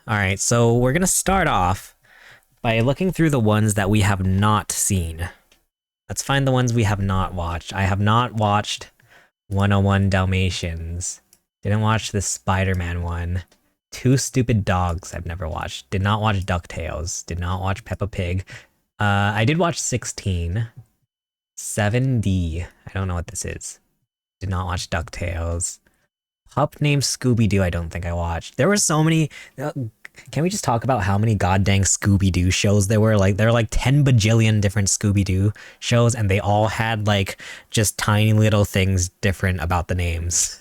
Alright, so we're gonna start off by looking through the ones that we have not seen. Let's find the ones we have not watched. I have not watched 101 Dalmatians. Didn't watch the Spider-Man one. Two Stupid Dogs I've never watched. Did not watch DuckTales. Did not watch Peppa Pig. I did watch 16. 7D. I don't know what this is. Did not watch DuckTales. Pup named Scooby-Doo I don't think I watched. There were so many... can we just talk about how many goddamn Scooby-Doo shows there were? Like, there were like 10 bajillion different Scooby-Doo shows, and they all had like just tiny little things different about the names.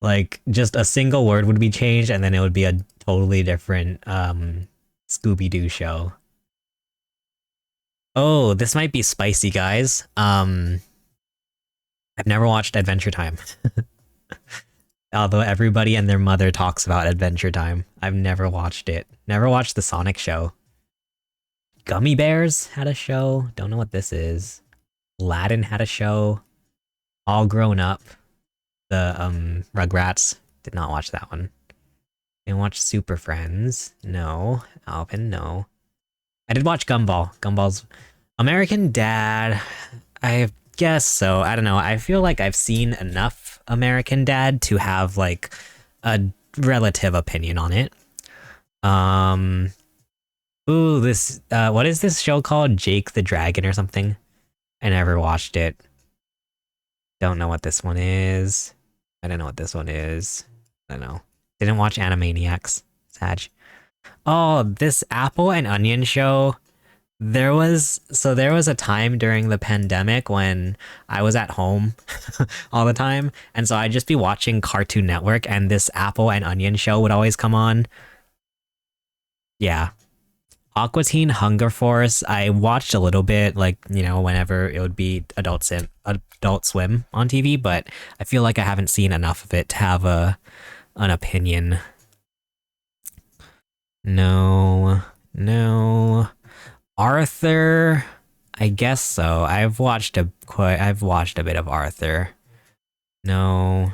Like, just a single word would be changed, and then it would be a totally different Scooby-Doo show. Oh, this might be spicy, guys. I've never watched Adventure Time. Although everybody and their mother talks about Adventure Time. I've never watched it. Never watched the Sonic show. Gummy Bears had a show. Don't know what this is. Aladdin had a show. All Grown Up. The Rugrats. Did not watch that one. Didn't watch Super Friends. No. Alvin, no. I did watch Gumball. Gumball's American Dad. I guess so. I don't know. I feel like I've seen enough American Dad to have like a relative opinion on it. Ooh, this what is this show called? Jake the Dragon or something? I never watched it. Don't know what this one is. I don't know what this one is. I don't know. Didn't watch Animaniacs. Sag. Oh, this Apple and Onion show. There was a time during the pandemic when I was at home all the time, and so I'd just be watching Cartoon Network, and this Apple and Onion show would always come on. Yeah. Aqua Teen Hunger Force, I watched a little bit, like, you know, whenever it would be Adult Swim on TV, but I feel like I haven't seen enough of it to have an opinion. No. Arthur, I guess so. I've watched a bit of Arthur. No.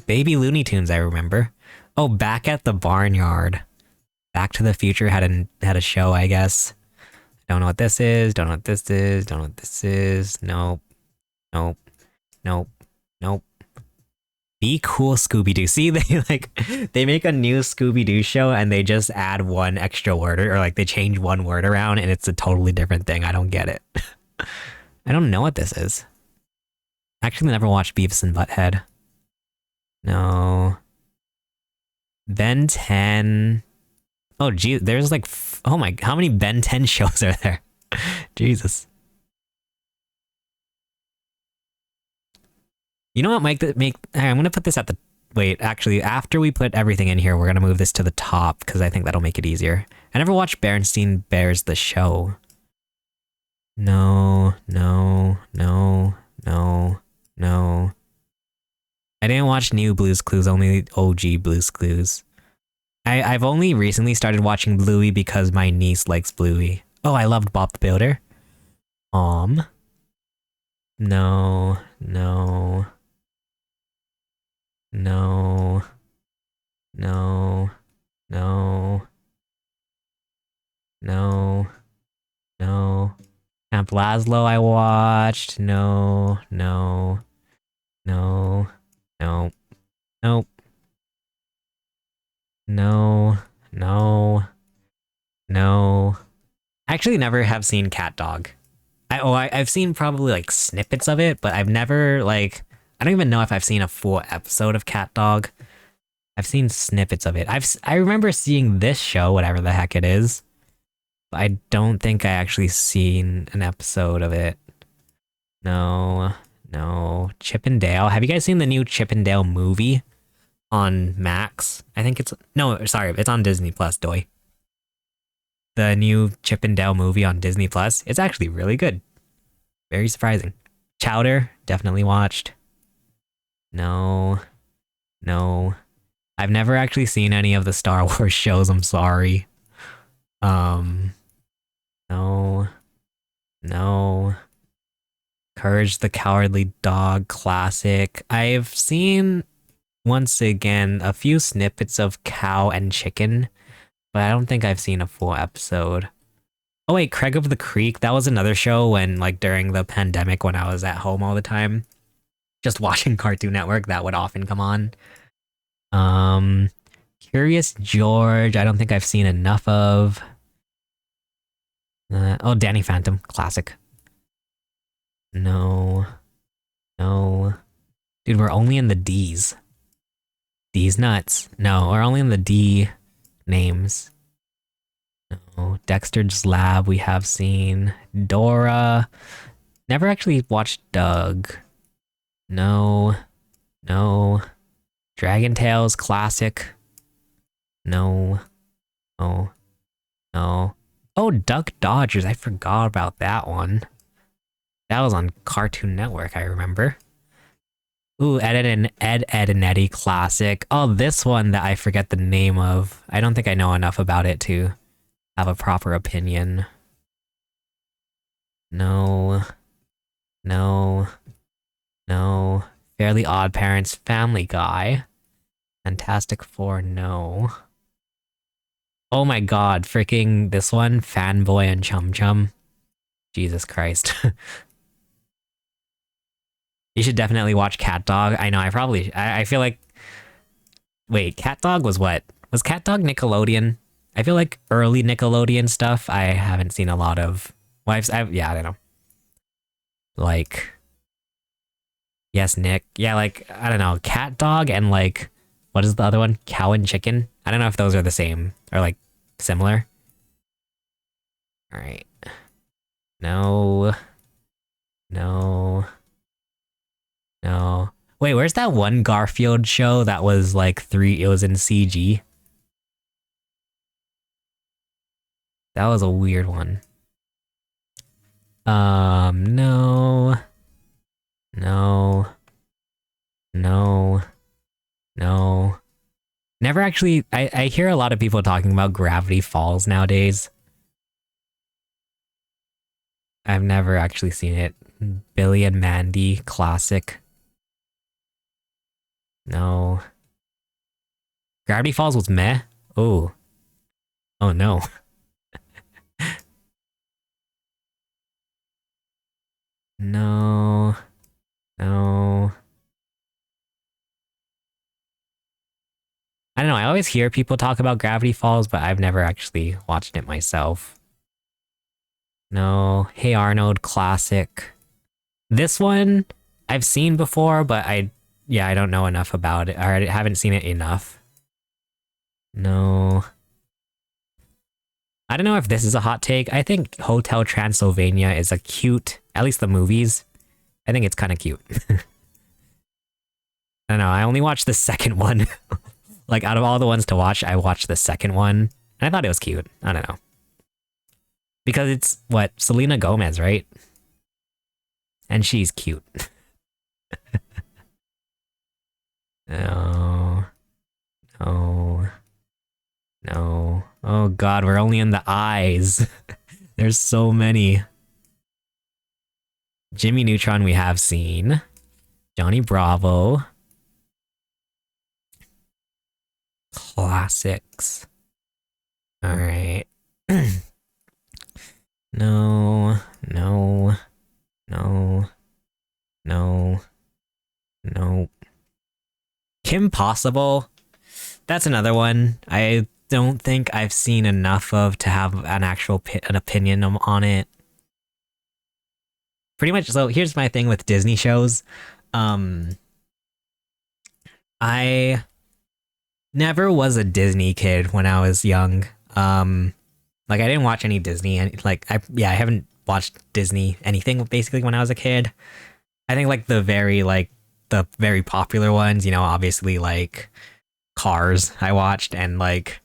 Baby Looney Tunes, I remember. Oh, Back at the Barnyard. Back to the Future had a show, I guess. Don't know what this is. Don't know what this is. Don't know what this is. Nope. Be Cool Scooby-Doo. See, they make a new Scooby-Doo show and they just add one extra word or like they change one word around and it's a totally different thing. I don't get it. I don't know what this is. Actually never watched Beavis and Butthead. No. Ben 10. Oh gee, there's like oh my, how many Ben 10 shows are there? Jesus. You know what, Mike? I'm gonna put this at the... Wait, actually, after we put everything in here, we're gonna move this to the top, because I think that'll make it easier. I never watched Berenstain Bears the show. No. I didn't watch new Blue's Clues, only OG Blue's Clues. I've only recently started watching Bluey because my niece likes Bluey. Oh, I loved Bob the Builder. No. Camp Lazlo I watched. No. I actually never have seen Cat Dog. I've seen probably like snippets of it, but I've never like... I don't even know if I've seen a full episode of Cat Dog. I've seen snippets of it. I remember seeing this show, whatever the heck it is. But I don't think I actually seen an episode of it. No. Chip and Dale. Have you guys seen the new Chip and Dale movie on Max? I think it's... No, sorry, it's on Disney Plus, doy. The new Chip and Dale movie on Disney Plus. It's actually really good. Very surprising. Chowder, definitely watched. No. I've never actually seen any of the Star Wars shows, I'm sorry. No. Courage the Cowardly Dog classic. I've seen once again, a few snippets of Cow and Chicken, but I don't think I've seen a full episode. Oh wait, Craig of the Creek, that was another show when, like, during the pandemic when I was at home all the time, just watching Cartoon Network, that would often come on. Um, Curious George, I don't think I've seen enough of. Oh, Danny Phantom, classic. No. No. Dude, we're only in the D's. D's nuts. No, we're only in the D names. No. Dexter's Lab, we have seen. Dora. Never actually watched Doug. No. No. Dragon Tales, classic. No. No. No. Oh, Duck Dodgers, I forgot about that one. That was on Cartoon Network, I remember. Ooh, Ed, Ed and Eddie classic. Oh, this one that I forget the name of. I don't think I know enough about it to have a proper opinion. No. No. No. Fairly Odd Parents, Family Guy. Fantastic Four, no. Oh my god, freaking this one, Fanboy and Chum Chum. Jesus Christ. You should definitely watch Cat Dog. I know, I feel like... Wait, Cat Dog was what? Was Cat Dog Nickelodeon? I feel like early Nickelodeon stuff, I haven't seen a lot of... Well, yeah, I don't know. Like... Yes, Nick. Yeah, like, I don't know, Cat Dog and like... What is the other one? Cow and Chicken? I don't know if those are the same, or like, similar. Alright. No. No. No. Wait, where's that one Garfield show that was like it was in CG? That was a weird one. No. No. No. No. Never actually, I hear a lot of people talking about Gravity Falls nowadays. I've never actually seen it. Billy and Mandy, classic. No. Gravity Falls was meh? Oh. Oh no. No. No. I don't know, I always hear people talk about Gravity Falls, but I've never actually watched it myself. No. Hey Arnold, classic. This one, I've seen before, but I don't know enough about it, or I haven't seen it enough. No. I don't know if this is a hot take. I think Hotel Transylvania is a cute, at least the movies. I think it's kind of cute. I don't know, I only watched the second one. Like, out of all the ones to watch, I watched the second one, and I thought it was cute. I don't know. Because it's, what, Selena Gomez, right? And she's cute. No. No. No. Oh god, we're only in the eyes. There's so many. Jimmy Neutron we have seen. Johnny Bravo. Classics. Alright. No. No. No. No. No. Kim Possible. That's another one. I don't think I've seen enough of to have an actual an opinion on it. Pretty much, so here's my thing with Disney shows. I never was a Disney kid when I was young. Like I didn't watch any Disney, and like I haven't watched Disney anything basically when I was a kid. I think like the very popular ones, you know, obviously like Cars I watched, and like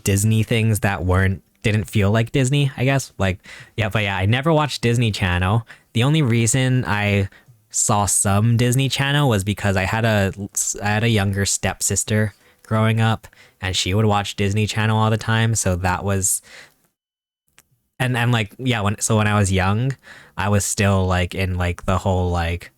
Disney things that didn't feel like Disney, I guess. Like, yeah, but yeah, I never watched Disney Channel. The only reason I saw some Disney Channel was because I had a younger stepsister growing up, and she would watch Disney Channel all the time, so that was... And like, yeah, when I was young, I was still like in like the whole like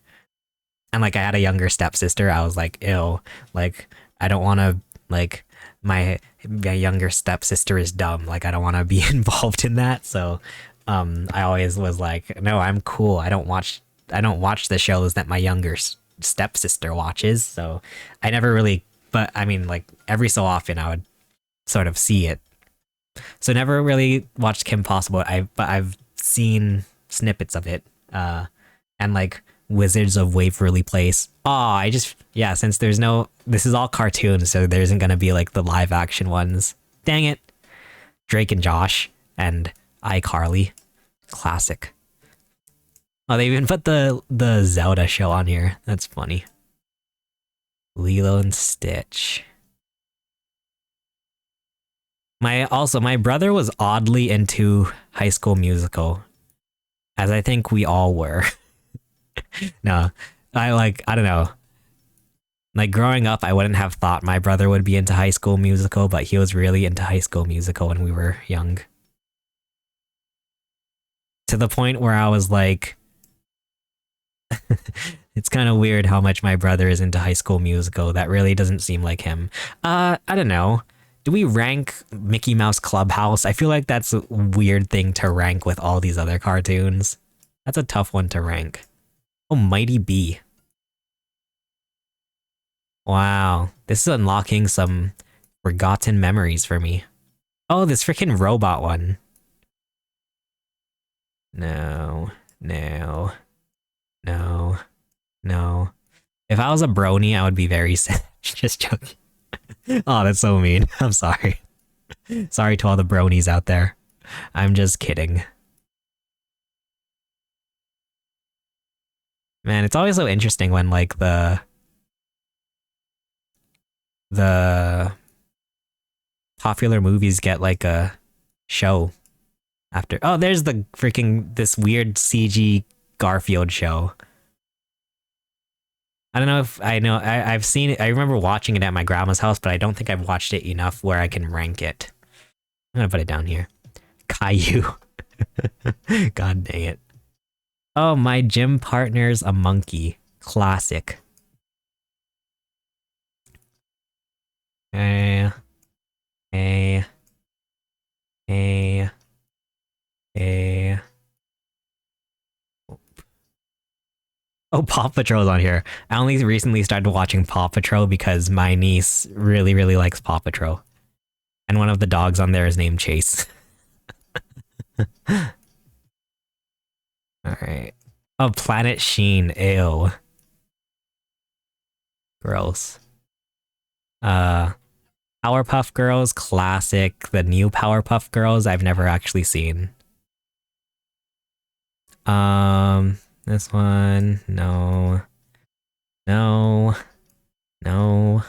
And like I had a younger stepsister. I was like, ew, like I don't want to like my younger stepsister is dumb. Like I don't want to be involved in that. So I always was like, no, I'm cool. I don't watch the shows that my younger stepsister watches. So I never really, but I mean, like every so often I would sort of see it. So never really watched Kim Possible. But I've seen snippets of it. And like Wizards of Waverly Place. Oh, yeah, since this is all cartoons, so there isn't gonna be like the live action ones. Dang it. Drake and Josh and iCarly. Classic. Oh, they even put the Zelda show on here. That's funny. Lilo and Stitch. My brother was oddly into High School Musical, as I think we all were. No, I don't know. Like growing up, I wouldn't have thought my brother would be into High School Musical, but he was really into High School Musical when we were young. To the point where I was like, it's kind of weird how much my brother is into High School Musical. That really doesn't seem like him. I don't know. Do we rank Mickey Mouse Clubhouse? I feel like that's a weird thing to rank with all these other cartoons. That's a tough one to rank. Oh, Mighty Bee. Wow, this is unlocking some forgotten memories for me. Oh, this freaking robot one. No, no, no, no. If I was a brony, I would be very sad. Just joking. Oh, that's so mean. I'm sorry. Sorry to all the bronies out there. I'm just kidding. Man, it's always so interesting when like the popular movies get like a show after. Oh, there's the freaking this weird CG Garfield show. I don't know if I know. I've seen it. I remember watching it at my grandma's house, but I don't think I've watched it enough where I can rank it. I'm gonna put it down here. Caillou. God dang it. Oh, my gym partner's a monkey. Classic. Eh, eh, eh, eh. Oh, Paw Patrol's on here. I only recently started watching Paw Patrol because my niece really, really likes Paw Patrol. And one of the dogs on there is named Chase. Alright. Oh, Planet Sheen. Ew. Gross. Powerpuff Girls, classic. The new Powerpuff Girls, I've never actually seen. This one, no. No. No.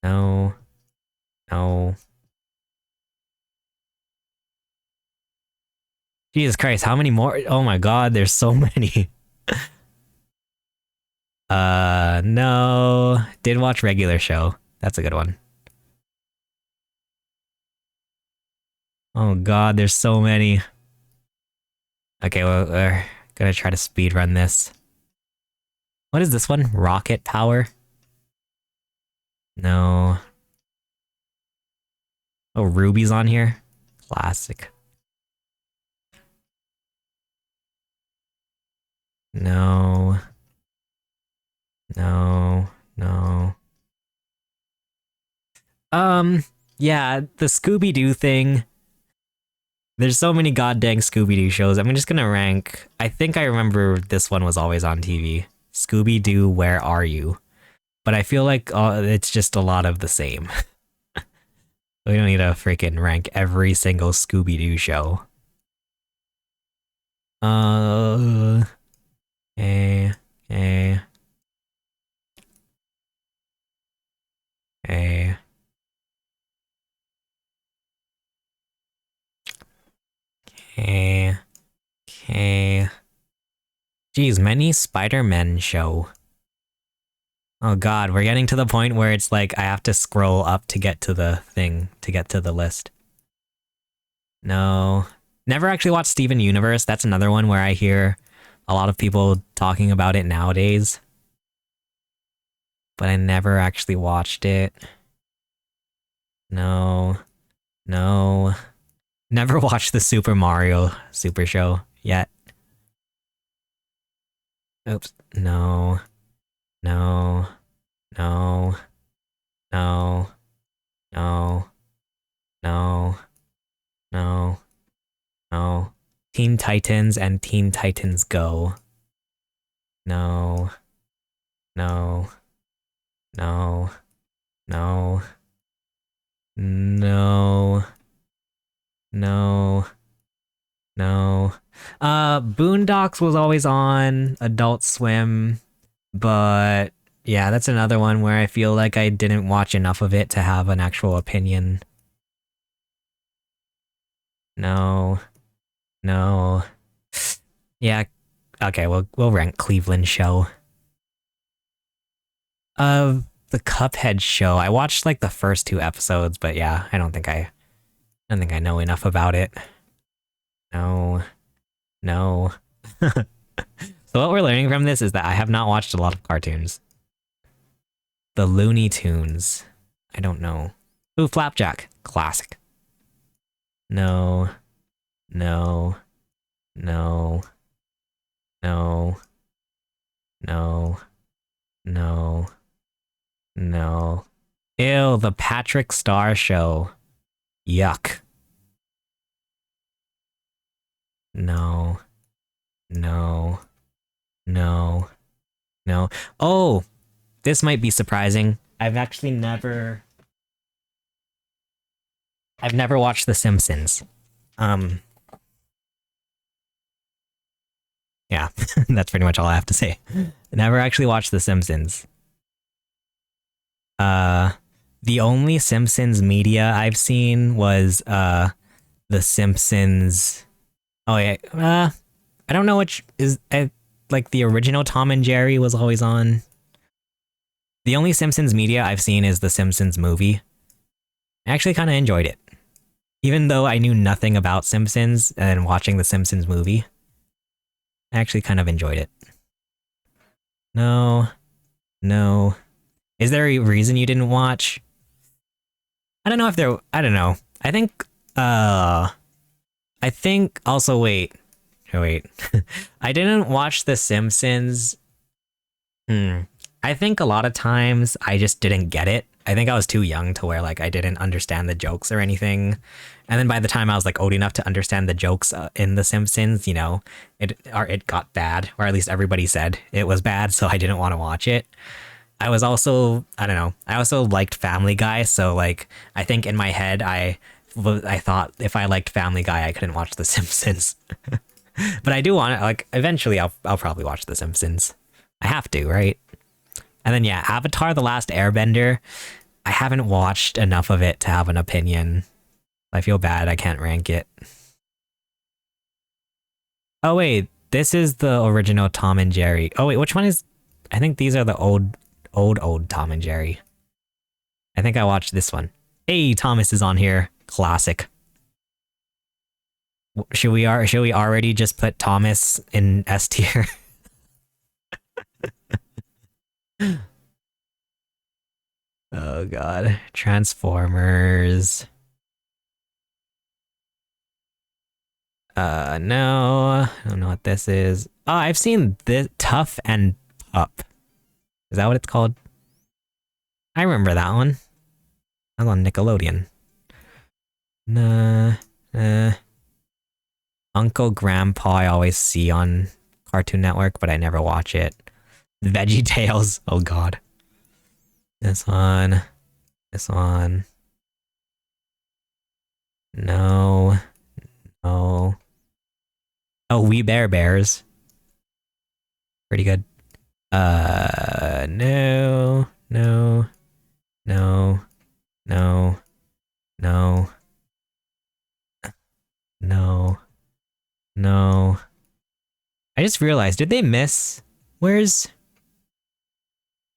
No. No. Jesus Christ, how many more? Oh my god, there's so many. No. Did watch Regular Show. That's a good one. Oh god, there's so many. Okay, well, we're gonna try to speedrun this. What is this one? Rocket Power? No. Oh, Ruby's on here? Classic. No. No. No. Yeah, the Scooby-Doo thing. There's so many goddamn Scooby-Doo shows. I'm just gonna rank... I think I remember this one was always on TV. Scooby-Doo, Where Are You? But I feel like it's just a lot of the same. We don't need to freaking rank every single Scooby-Doo show. Okay, okay. Okay. Okay. Okay. Geez, many Spider-Man show. Oh god, we're getting to the point where it's like I have to scroll up to get to the thing, to get to the list. No. Never actually watched Steven Universe. That's another one where I hear a lot of people talking about it nowadays. but I never actually watched it. No. No. Never watched the Super Mario Super Show yet. Oops. No. No. No. No. No. No. No. No. Teen Titans and Teen Titans Go. No. No. No. No. No. No. No. Boondocks was always on Adult Swim, but yeah, that's another one where I feel like I didn't watch enough of it to have an actual opinion. No. No. Yeah, okay, we'll rank Cleveland Show. The Cuphead Show. I watched like the first 2 episodes, but yeah, I don't think I know enough about it. No. No. So what we're learning from this is that I have not watched a lot of cartoons. The Looney Tunes. I don't know. Ooh, Flapjack. Classic. No. No. No. No. No. No. No. Ew, the Patrick Star Show. Yuck. No. No. No. No. Oh, this might be surprising. I've never watched The Simpsons. Yeah, that's pretty much all I have to say. Never actually watched The Simpsons. The only Simpsons media I've seen was The Simpsons. Oh yeah, I don't know which is like the original Tom and Jerry was always on. The only Simpsons media I've seen is The Simpsons movie. I actually kind of enjoyed it, even though I knew nothing about Simpsons. And watching The Simpsons movie, I actually kind of enjoyed it. No, no. Is there a reason you didn't watch? I don't know if there. I don't know. I think. I think also wait. Oh, wait. I didn't watch The Simpsons. I think a lot of times I just didn't get it. I think I was too young to where like I didn't understand the jokes or anything. And then by the time I was like old enough to understand the jokes in The Simpsons, you know, it got bad, or at least everybody said it was bad, so I didn't want to watch it. I was also, I don't know, I also liked Family Guy, so like I think in my head I thought if I liked Family Guy I couldn't watch The Simpsons. But I do want to, like, eventually I'll probably watch The Simpsons. I have to, right? And then yeah, Avatar: The Last Airbender. I haven't watched enough of it to have an opinion. I feel bad I can't rank it. Oh wait, this is the original Tom and Jerry. Oh wait, which one is? I think these are the old Tom and Jerry. I think I watched this one. Hey, Thomas is on here. Classic. Should we already just put Thomas in S tier? Oh god. Transformers. No. I don't know what this is. Oh, I've seen this Tough and Pup. Is that what it's called? I remember that one. That was on Nickelodeon. Nah. Uncle Grandpa I always see on Cartoon Network, but I never watch it. Veggie Tales. Oh god. This one. This one. No. No. Oh, We Bare Bears. Pretty good. No. No. No. No. No. No. No. I just realized, did they miss? Where's...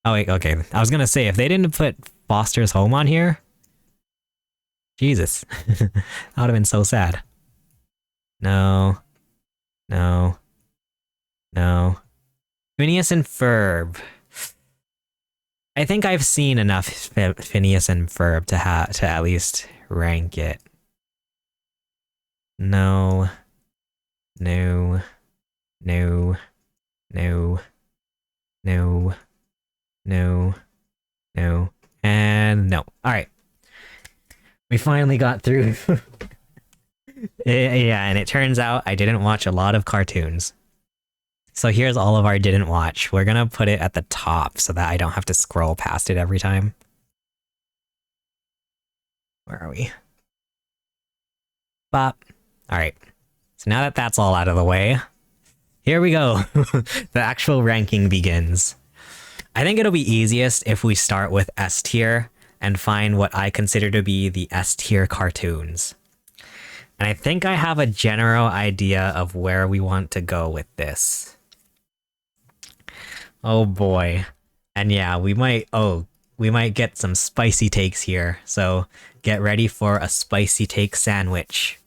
Oh wait, okay. I was gonna say, if they didn't put Foster's Home on here... Jesus. That would have been so sad. No. No. No. Phineas and Ferb. I think I've seen enough Phineas and Ferb to at least rank it. No. No. No. No. No. No. No. And no. Alright. We finally got through. Yeah, and it turns out I didn't watch a lot of cartoons. So here's all of our didn't watch. We're gonna put it at the top so that I don't have to scroll past it every time. Where are we? Bop. Alright. So now that that's all out of the way, here we go. The actual ranking begins. I think it'll be easiest if we start with S tier and find what I consider to be the S tier cartoons. And I think I have a general idea of where we want to go with this. Oh boy. And yeah, we might get some spicy takes here. So get ready for a spicy take sandwich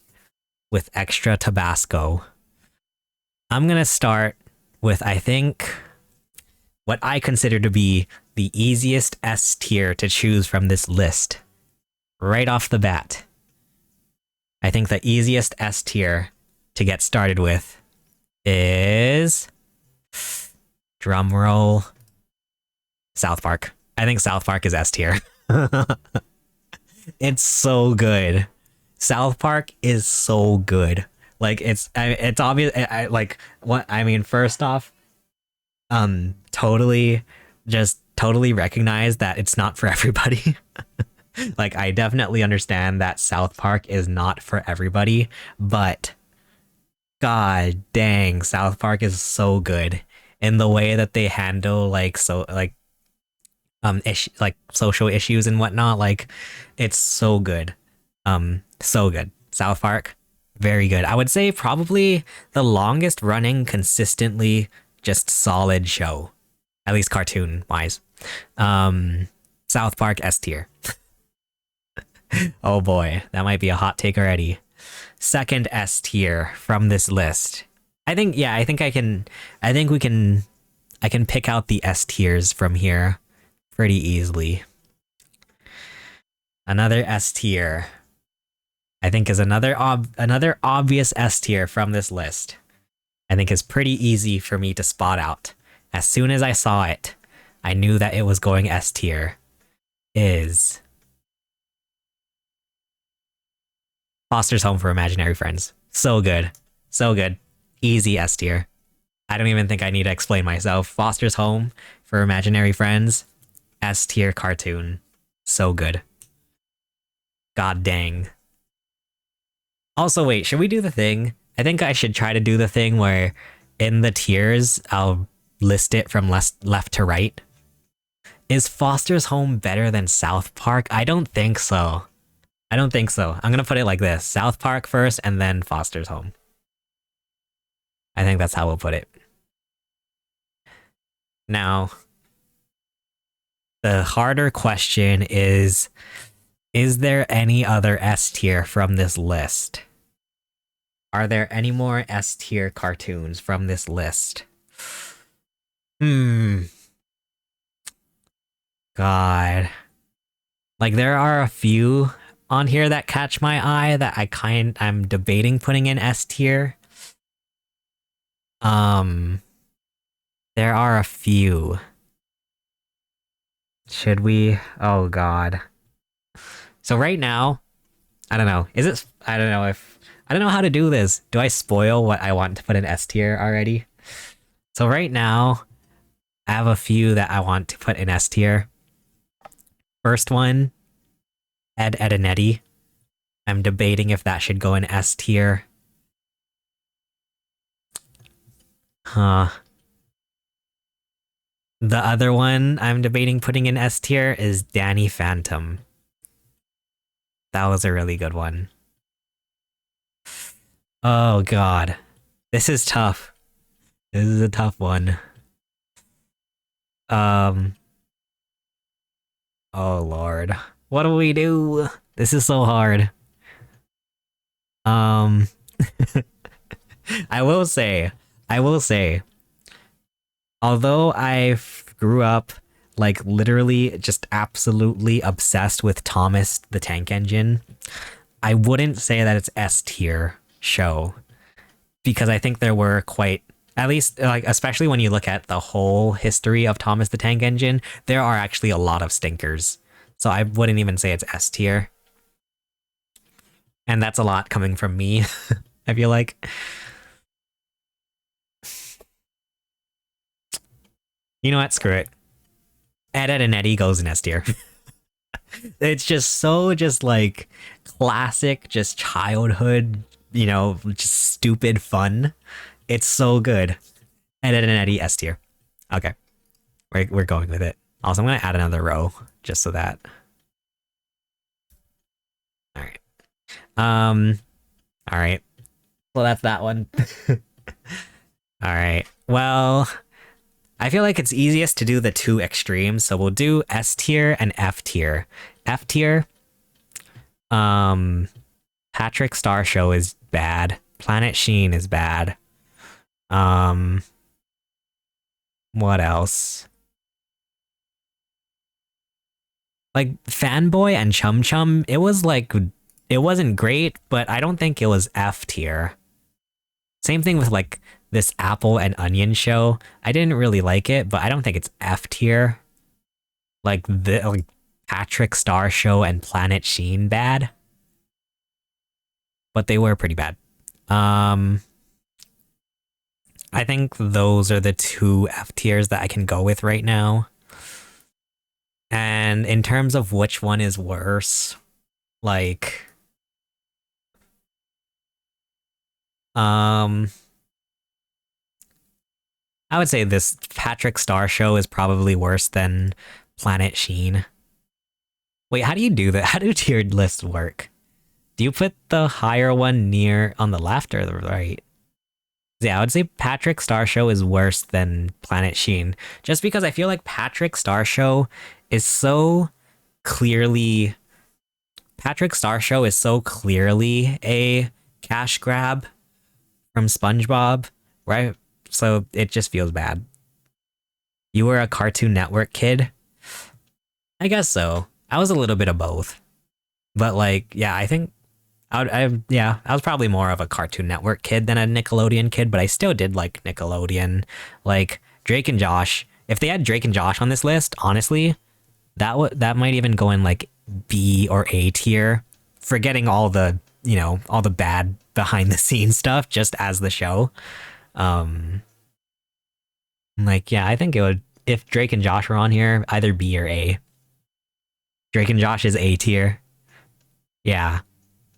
with extra Tabasco. I'm gonna start with, I think, what I consider to be the easiest S tier to choose from this list. Right off the bat. I think the easiest S tier to get started with is... drumroll... South Park. I think South Park is S tier. It's so good. South Park is so good. Like, it's obvious. Like, what I mean, first off, totally recognize that it's not for everybody. Like, I definitely understand that South Park is not for everybody, but god dang, South Park is so good in the way that they handle like social issues and whatnot. Like, it's so good. So good. South Park, very good. I would say probably the longest running, consistently just solid show, at least cartoon wise. South Park S tier. Oh boy, that might be a hot take already. Second S tier from this list. I think I can pick out the S tiers from here pretty easily. Another S tier, I think, is another obvious S tier from this list. I think is pretty easy for me to spot out. As soon as I saw it, I knew that it was going S tier. Is Foster's Home for Imaginary Friends. So good. So good. Easy S tier. I don't even think I need to explain myself. Foster's Home for Imaginary Friends. S tier cartoon. So good. God dang. Also, wait, should we do the thing? I think I should try to do the thing where in the tiers, I'll list it from left to right. Is Foster's Home better than South Park? I don't think so. I don't think so. I'm gonna put it like this. South Park first, and then Foster's Home. I think that's how we'll put it. Now, the harder question is there any other S tier from this list? Are there any more S tier cartoons from this list? God. Like, there are a few on here that catch my eye that I'm debating putting in S tier. There are a few. Should we? Oh god. So right now, I don't know. I don't know how to do this. Do I spoil what I want to put in S tier already? So right now, I have a few that I want to put in S tier. First one, Ed, Edd n Eddy. I'm debating if that should go in S tier. Huh. The other one I'm debating putting in S tier is Danny Phantom. That was a really good one. Oh god. This is tough. This is a tough one. Oh lord. What do we do? This is so hard. I will say, although I grew up like literally just absolutely obsessed with Thomas the Tank Engine. I wouldn't say that it's S tier show because I think there were quite, at least like especially when you look at the whole history of Thomas the Tank Engine, there are actually a lot of stinkers. So I wouldn't even say it's S tier. And that's a lot coming from me, I feel like. You know what? Screw it. Ed, Ed, and Eddie goes in S tier. It's just so just like classic, just childhood, just stupid fun. It's so good. Ed, Ed, and Eddie S tier. Okay, we're going with it. Also, I'm gonna add another row just so that. All right. All right. Well, that's that one. All right. Well, I feel like it's easiest to do the two extremes, so we'll do S tier and F tier. F tier, Patrick Star Show is bad. Planet Sheen is bad. What else? Like Fanboy and Chum Chum, it wasn't great, but I don't think it was F tier. Same thing with like this Apple and Onion show. I didn't really like it, but I don't think it's F tier. Like the Patrick Star Show and Planet Sheen bad. But they were pretty bad. I think those are the two F tiers that I can go with right now. And in terms of which one is worse, like I would say this Patrick Star Show is probably worse than Planet Sheen. Wait, how do you do that? How do tiered lists work? Do you put the higher one near on the left or the right? Yeah, I would say Patrick Star Show is worse than Planet Sheen, just because I feel like Patrick Star Show is so clearly a cash grab from SpongeBob, right? So it just feels bad. You were a Cartoon Network kid? I guess so. I was a little bit of both. But like, yeah, I think I was probably more of a Cartoon Network kid than a Nickelodeon kid, but I still did like Nickelodeon. Like Drake and Josh. If they had Drake and Josh on this list, honestly, that might even go in like B or A tier, forgetting all the, all the bad behind the scenes stuff just as the show. Like, yeah, I think it would, if Drake and Josh were on here, either B or A. Drake and Josh is A tier. Yeah.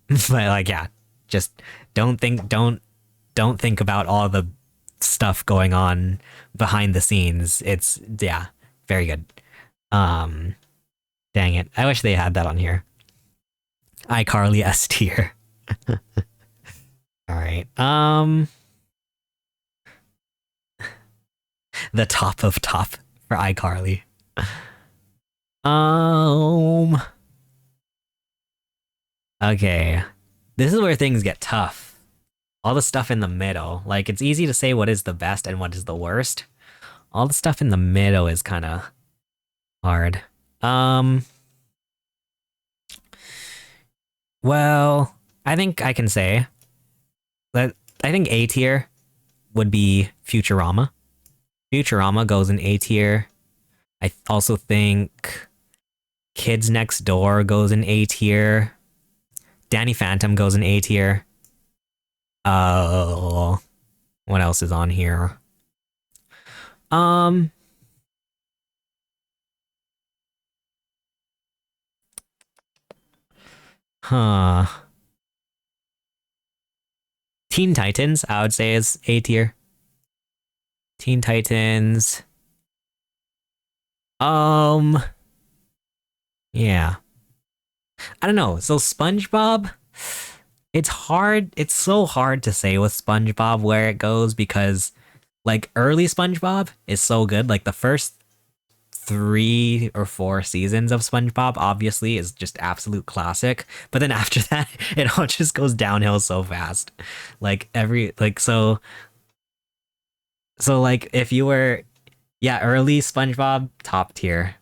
But like, yeah, just don't think about all the stuff going on behind the scenes. It's, yeah, very good. Dang it. I wish they had that on here. iCarly S tier. All right. The top of top for iCarly. Okay. This is where things get tough. All the stuff in the middle. Like, it's easy to say what is the best and what is the worst. All the stuff in the middle is kind of hard. Well, I think I can say that I think A tier would be Futurama. Futurama goes in A tier. I also think Kids Next Door goes in A tier. Danny Phantom goes in A tier. What else is on here? Huh. Teen Titans, I would say, is A tier. Teen Titans. Yeah. I don't know. So SpongeBob, it's so hard to say with SpongeBob where it goes because like early SpongeBob is so good. Like the first 3 or 4 seasons of SpongeBob obviously is just absolute classic. But then after that, it all just goes downhill so fast. Like so like if you were Yeah, early SpongeBob, top tier.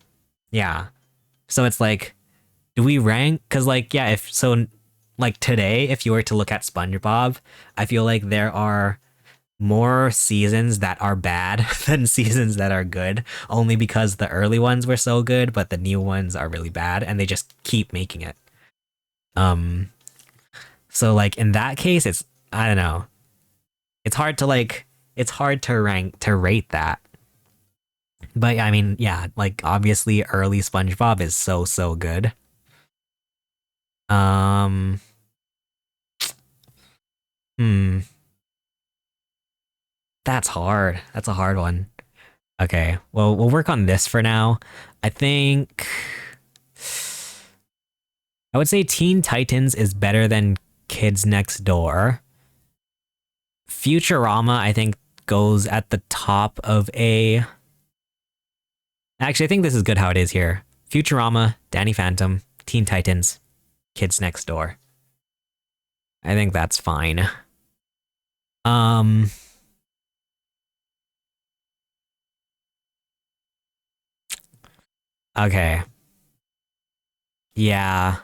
Yeah. So it's like, do we rank? Because, like, yeah, if so, like today, if you were to look at SpongeBob, I feel like there are more seasons that are bad than seasons that are good, only because the early ones were so good, but the new ones are really bad, and they just keep making it. Um, so like in that case, it's I don't know. It's hard to rank to rate that. But I mean, yeah, like obviously early SpongeBob is so good. Um, hmm, that's hard. That's a hard one. Okay, well, we'll work on this for now. I think I would say Teen Titans is better than Kids Next Door. Futurama, I think, goes at the top of a. Actually, I think this is good how it is here. Futurama, Danny Phantom, Teen Titans, Kids Next Door. I think that's fine. Um, okay. Yeah.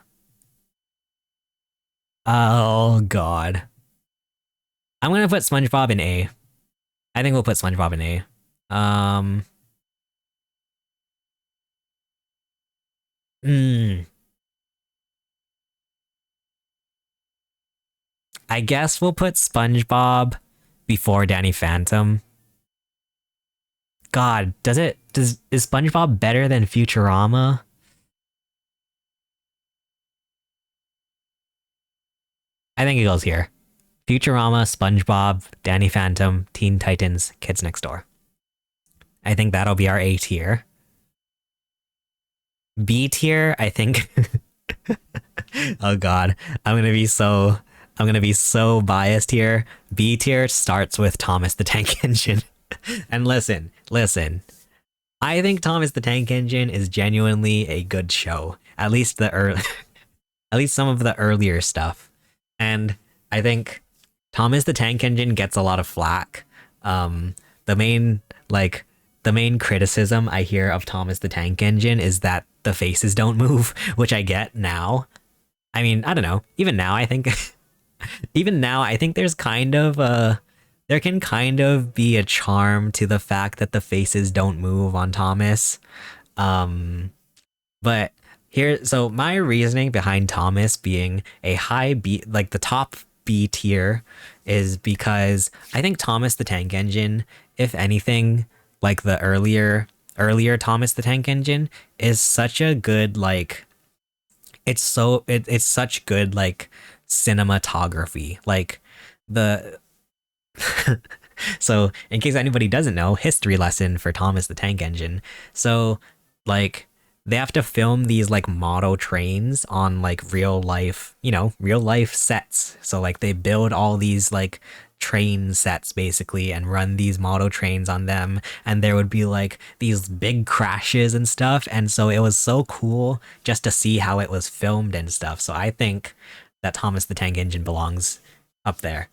Oh god. I'm gonna put SpongeBob in A. I think we'll put SpongeBob in A. Hmm. I guess we'll put SpongeBob before Danny Phantom. God, is SpongeBob better than Futurama? I think it goes here. Futurama, SpongeBob, Danny Phantom, Teen Titans, Kids Next Door. I think that'll be our A tier. B tier, I think. Oh god, I'm gonna be so biased here. B tier starts with Thomas the Tank Engine. And listen. I think Thomas the Tank Engine is genuinely a good show. At least at least some of the earlier stuff. And I think Thomas the Tank Engine gets a lot of flack. The main like the main criticism I hear of Thomas the Tank Engine is that the faces don't move, which I get now. I mean, I don't know. Even now, I think even now, I think there's kind of a there can kind of be a charm to the fact that the faces don't move on Thomas. Um, but here, so my reasoning behind Thomas being a high B, like the top B tier, is because I think Thomas the Tank Engine, if anything, like the earlier Thomas the Tank Engine, is such a good like it's such good like cinematography. Like the so in case anybody doesn't know, history lesson for Thomas the Tank Engine. So like they have to film these like model trains on like real life, real life sets. So like they build all these like train sets basically and run these model trains on them, and there would be like these big crashes and stuff, and so it was so cool just to see how it was filmed and stuff. So I think that Thomas the Tank Engine belongs up there.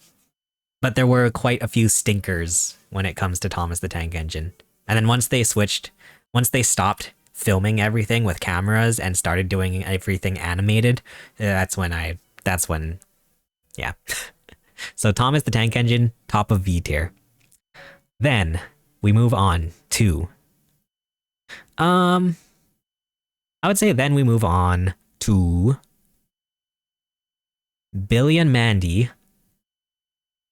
But there were quite a few stinkers when it comes to Thomas the Tank Engine. And then once they stopped filming everything with cameras and started doing everything animated, that's when, yeah. So Thomas the Tank Engine, top of V tier. Then we move on to, um, I would say then we move on to Billy and Mandy.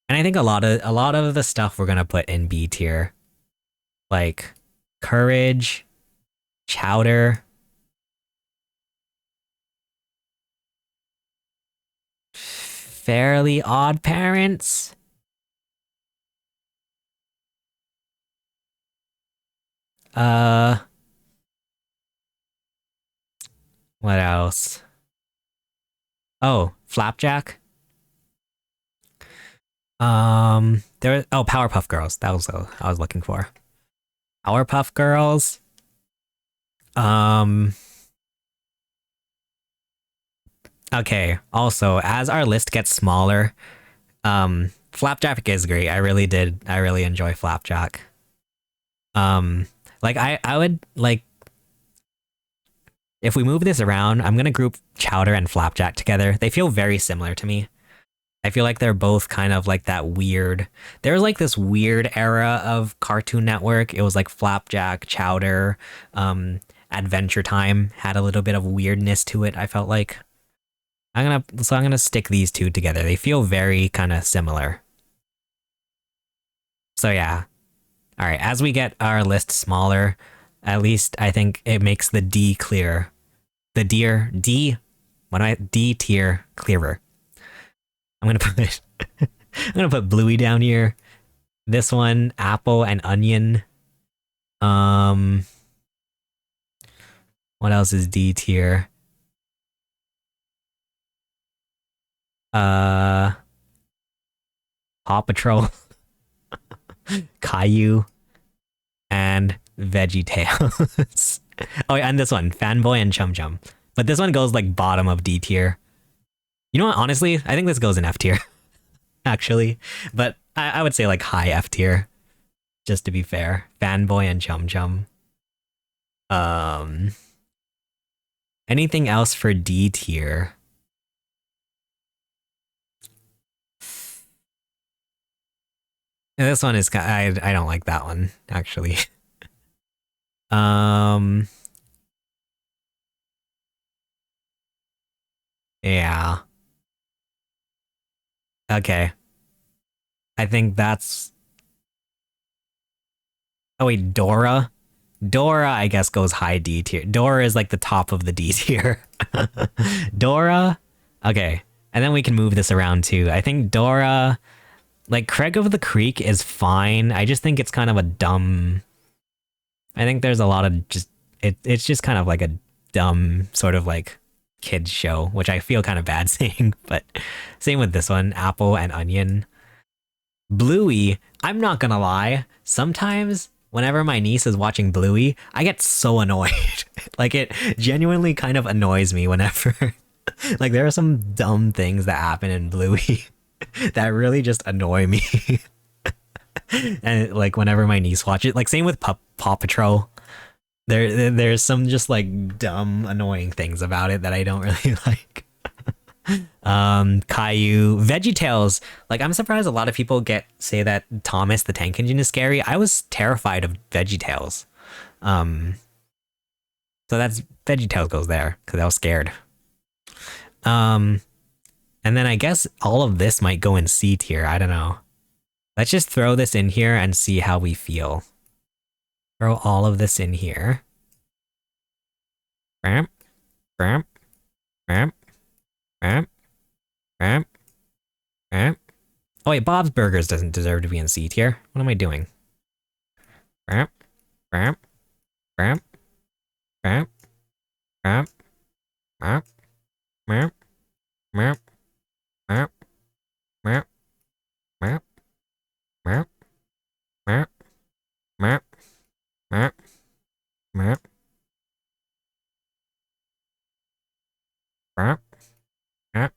And I think a lot of the stuff we're gonna put in B tier, like Courage, Chowder, Fairly Odd Parents. Uh, what else? Oh, Flapjack. Powerpuff Girls. That was what I was looking for. Powerpuff Girls. Um, okay. Also, as our list gets smaller, Flapjack is great. I really enjoy Flapjack. Like I would like if we move this around, I'm gonna group Chowder and Flapjack together. They feel very similar to me. I feel like they're both kind of like that weird. There was like this weird era of Cartoon Network. It was like Flapjack, Chowder, Adventure Time had a little bit of weirdness to it. I felt like I'm gonna stick these two together. They feel very kind of similar. So yeah. All right. As we get our list smaller, at least I think it makes the D clear. The D tier clearer. I'm gonna put I'm gonna put Bluey down here. This one, apple and onion. What else is D tier? Paw Patrol, Caillou, and VeggieTales. Oh, and this one, Fanboy and Chum Chum. But this one goes like bottom of D tier. You know what? Honestly, I think this goes in F tier, actually. But I would say like high F tier, just to be fair. Fanboy and Chum Chum. Anything else for D tier? This one is I don't like that one actually. Yeah. Okay. I think that's. Oh wait, Dora. Dora, I guess, goes high D tier. Dora is like the top of the D tier. Dora. Okay, and then we can move this around too. I think Dora. Like, Craig of the Creek is fine. I just think it's kind of a dumb. I think there's a lot of just. It's just kind of like a dumb sort of like kids show, which I feel kind of bad saying. But same with this one, Apple and Onion. Bluey, I'm not gonna lie. Sometimes whenever my niece is watching Bluey, I get so annoyed. Like, it genuinely kind of annoys me whenever. Like, there are some dumb things that happen in Bluey that really just annoy me. And like whenever my niece watches it, like same with Paw Patrol. There's some just like dumb, annoying things about it that I don't really like. Caillou, VeggieTales. Like, I'm surprised a lot of people say that Thomas the Tank Engine is scary. I was terrified of VeggieTales. So that's VeggieTales goes there because I was scared. And then I guess all of this might go in C tier. I don't know. Let's just throw this in here and see how we feel. Throw all of this in here. Bam, bam, bam, bam, bam, bam. Oh wait, Bob's Burgers doesn't deserve to be in C tier. What am I doing? Bam, bam, bam, bam, bam, bam, bam, bam. Meow, meow, meow, meow, meow, meow, meow, meow, meow, meow.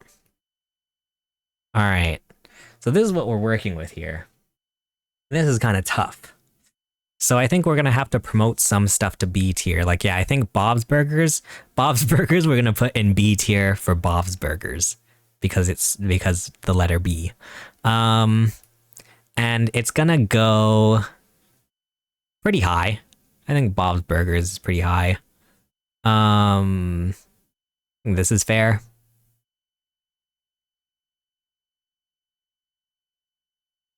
All right, so this is what we're working with here. This is kind of tough. So I think we're gonna have to promote some stuff to B tier. Like, yeah, I think Bob's Burgers we're gonna put in B tier for Bob's Burgers. Because the letter B. And it's gonna go pretty high. I think Bob's Burgers is pretty high. This is fair.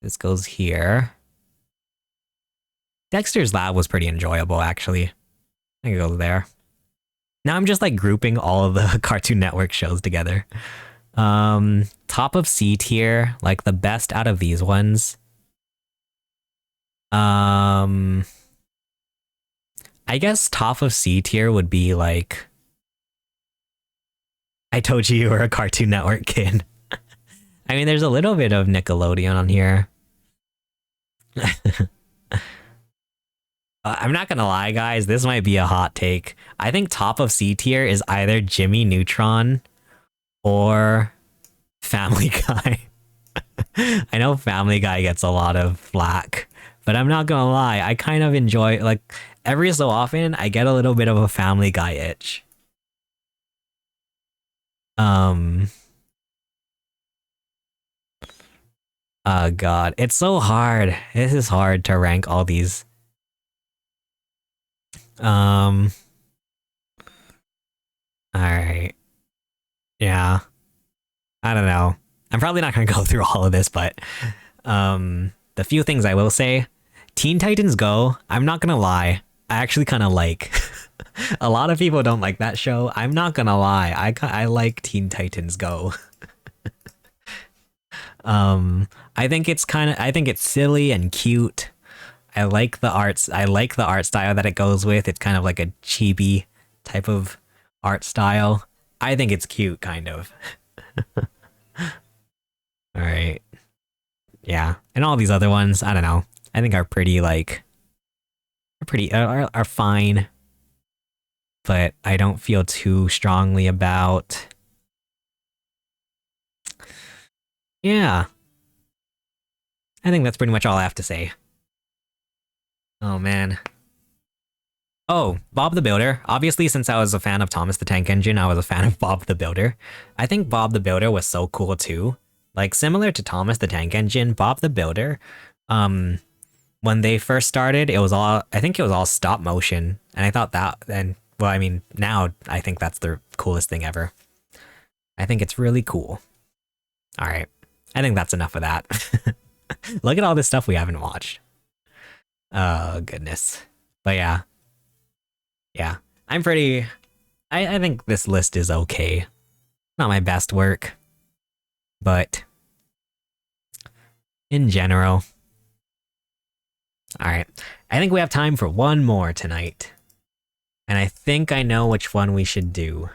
This goes here. Dexter's Lab was pretty enjoyable, actually. I think it goes there. Now I'm just like grouping all of the Cartoon Network shows together. Top of C tier, like the best out of these ones. I guess top of C tier would be like I Told You were a Cartoon Network kid. I mean, there's a little bit of Nickelodeon on here. I'm not gonna lie, guys, this might be a hot take. I think top of C tier is either Jimmy Neutron or Family Guy. I know Family Guy gets a lot of flack, But I'm not gonna lie, I kind of enjoy, like, every so often I get a little bit of a Family Guy itch. Um God, it's so hard. This is hard to rank all these. Um Alright. Yeah. I don't know. I'm probably not gonna go through all of this, but the few things I will say, Teen Titans Go, I'm not gonna lie, I actually kind of like. A lot of people don't like that show. I'm not gonna lie, I like Teen Titans Go. I think it's silly and cute. I like the arts. I like the art style that it goes with. It's kind of like a chibi type of art style. I think it's cute, kind of. All right. Yeah, and all these other ones, I don't know. I think are pretty like are fine, but I don't feel too strongly about. Yeah, I think that's pretty much all I have to say. Oh man. Oh, Bob the Builder. Obviously, since I was a fan of Thomas the Tank Engine, I was a fan of Bob the Builder. I think Bob the Builder was so cool too. Like, similar to Thomas the Tank Engine, Bob the Builder, when they first started, I think it was all stop motion. And I thought that, and well, I mean, now I think that's the coolest thing ever. I think it's really cool. All right. I think that's enough of that. Look at all this stuff we haven't watched. Oh, goodness. But yeah. Yeah. I think this list is okay. Not my best work. But in general. Alright. I think we have time for one more tonight. And I think I know which one we should do.